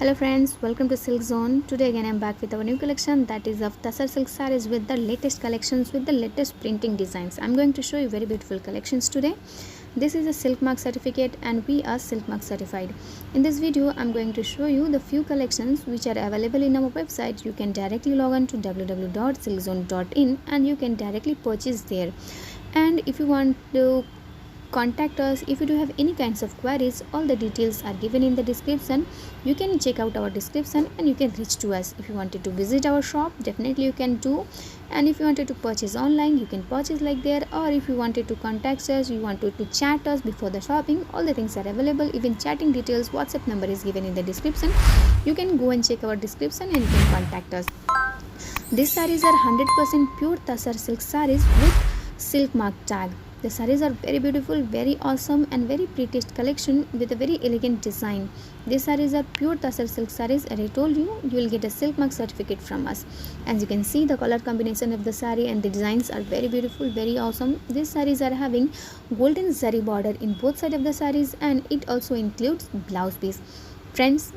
Hello friends, welcome to Silk Zone. Today again I'm back with our new collection, that is of Tassar silk sarees with the latest collections with the latest printing designs. I'm going to show you very beautiful collections today. This is a Silk Mark certificate and we are Silk Mark certified. In this video I'm going to show you the few collections which are available in our website. You can directly log on to www.silkzone.in and you can directly purchase there. And if you want to contact us, if you do have any kinds of queries, all the details are given in the description. You can check out our description and you can reach to us. If you wanted to visit our shop, definitely you can do, and if you wanted to purchase online, you can purchase like there, or if you wanted to contact us, you wanted to chat us before the shopping, all the things are available. Even chatting details, WhatsApp number is given in the description. You can go and check our description and you can contact us. These sarees are 100% pure Tassar silk sarees with silk mark tag. The sarees are very beautiful, very awesome and very prettiest collection with a very elegant design. These sarees are pure Tassar silk sarees. As I told you, you will get a silk mark certificate from us. As you can see, the color combination of the saree and the designs are very beautiful, very awesome. These sarees are having golden zari border in both sides of the sarees and it also includes blouse piece. Friends,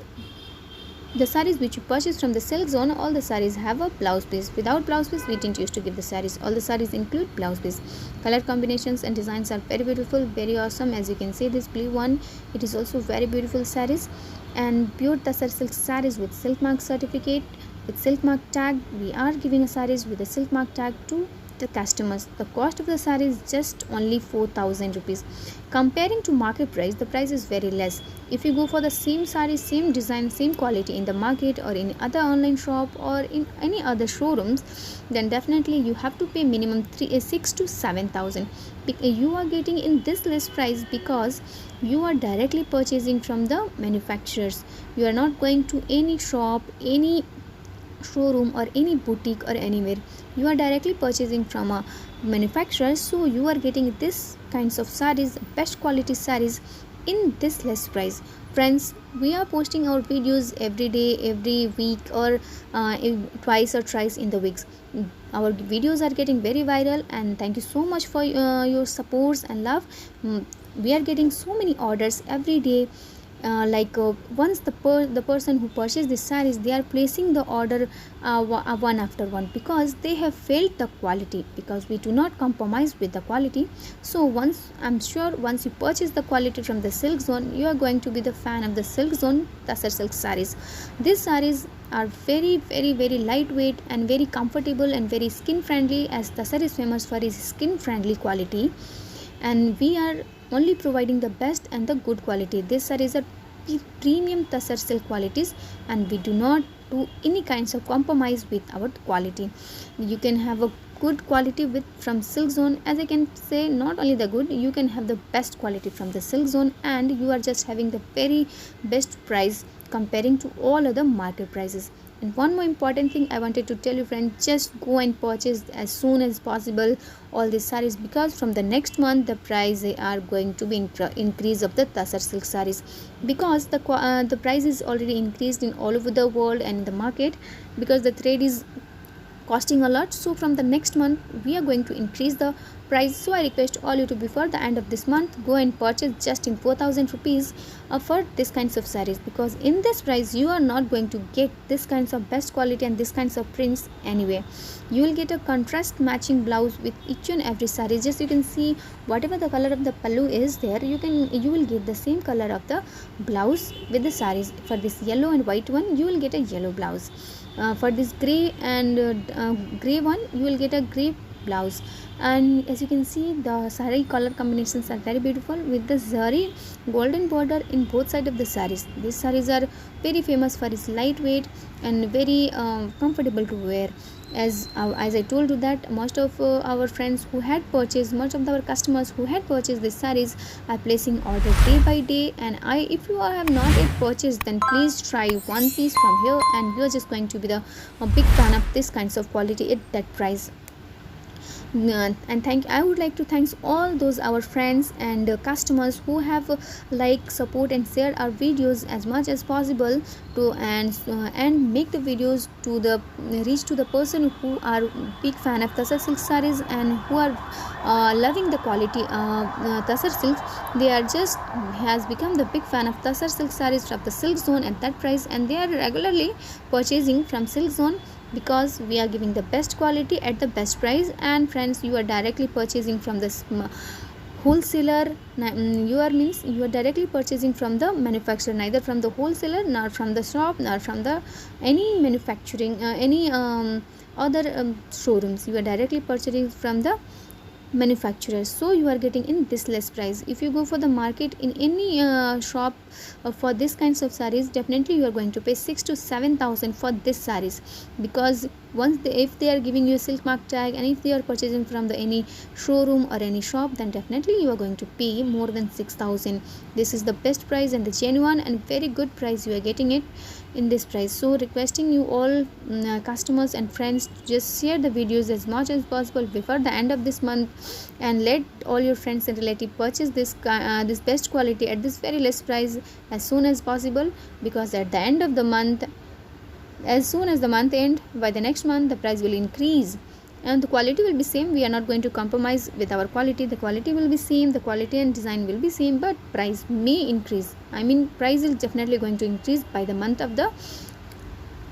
the sarees which you purchase from the Silk Zone, all the sarees have a blouse piece. Without blouse piece, we didn't used to give the sarees. All the sarees include blouse piece. Color combinations and designs are very beautiful, very awesome. As you can see, this blue one, it is also very beautiful sarees. And pure Tassar silk sarees with silk mark certificate, with silk mark tag. We are giving a sarees with a silk mark tag to the customers. The cost of the saree is just only 4,000 rupees. Comparing to market price, the price is very less. If you go for the same saree, same design, same quality in the market or in other online shop or in any other showrooms, then definitely you have to pay minimum 6 to 7,000. You are getting in this less price because you are directly purchasing from the manufacturers. You are not going to any shop, any showroom or any boutique or anywhere. You are directly purchasing from a manufacturer, so you are getting this kinds of sarees, best quality sarees in this less price. Friends, we are posting our videos every day, every week, or twice or thrice in the weeks. Our videos are getting very viral and thank you so much for your supports and love. We are getting so many orders every day. Once the person who purchased these sarees, they are placing the order one after one because they have felt the quality, because we do not compromise with the quality. So I'm sure once you purchase the quality from the Silk Zone, you are going to be the fan of the Silk Zone Tassar silk sarees. These sarees are very very lightweight and very comfortable and very skin friendly, as Tassar is famous for its skin friendly quality, and we are only providing the best and the good quality. These sarees are premium Tassar silk qualities and we do not do any kinds of compromise with our quality. You can have a good quality with from Silk Zone. As I can say, not only the good, you can have the best quality from the Silk Zone and you are just having the very best price comparing to all other market prices. And one more important thing I wanted to tell you, friends, just go and purchase as soon as possible all these sarees, because from the next month the price are going to be increase of the Tassar silk sarees, because the price is already increased in all over the world and in the market, because the trade is costing a lot. So from the next month we are going to increase the price. So I request all you to, before the end of this month, go and purchase just in 4,000 rupees for this kinds of sarees, because in this price you are not going to get this kinds of best quality and this kinds of prints anyway. You will get a contrast matching blouse with each and every saree. Just you can see whatever the color of the pallu is there, you will get the same color of the blouse with the sarees. For this yellow and white one, you will get a yellow blouse. For this gray and gray one, you will get a gray blouse. And as you can see, the saree color combinations are very beautiful with the zari golden border in both sides of the sarees. These sarees are very famous for its lightweight and very comfortable to wear. As I told you that most of our friends who had purchased, most of our customers who had purchased these sarees are placing order day by day. And if you have not yet purchased, then please try one piece from here and you're just going to be a big fan of this kinds of quality at that price. And I would like to thank all those our friends and customers who have like support and share our videos as much as possible to and make the videos to the reach to the person who are big fan of Tasar silk sarees and who are loving the quality Tasar silks. They are just has become the big fan of Tasar silk sarees from the Silk Zone at that price, and they are regularly purchasing from Silk Zone because we are giving the best quality at the best price. And friends, you are directly purchasing from the wholesaler. You are directly purchasing from the manufacturer, neither from the wholesaler nor from the shop nor from the any manufacturing any other showrooms. You are directly purchasing from the manufacturers, so you are getting in this less price. If you go for the market in any shop for this kinds of sarees, definitely you are going to pay 6 to 7,000 for this sarees, because if they are giving you a silk mark tag, and if they are purchasing from the any showroom or any shop, then definitely you are going to pay more than 6,000. This is the best price and the genuine and very good price you are getting it in this price. So requesting you all customers and friends, just share the videos as much as possible before the end of this month, and let all your friends and relatives purchase this best quality at this very less price as soon as possible, because at the end of the month, as soon as the month end, by the next month the price will increase and the quality will be same. We are not going to compromise with our quality. The quality will be same, the quality and design will be same, but price may increase. Price is definitely going to increase by the month of the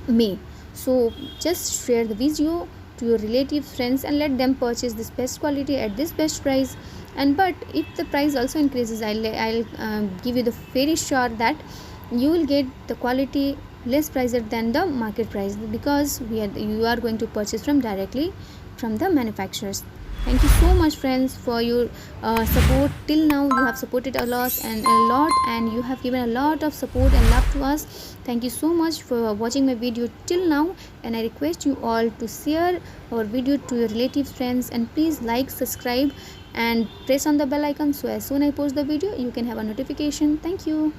May. So just share the video to your relatives, friends, and let them purchase this best quality at this best price. And but if the price also increases, I'll give you the very sure that you will get the quality less priced than the market price, because you are going to purchase from directly from the manufacturers. Thank you so much friends for your support till now. You have supported a lot, and you have given a lot of support and love to us. Thank you so much for watching my video till now, and I request you all to share our video to your relatives, friends, and please like, subscribe and press on the bell icon, so as soon as I post the video you can have a notification. Thank you.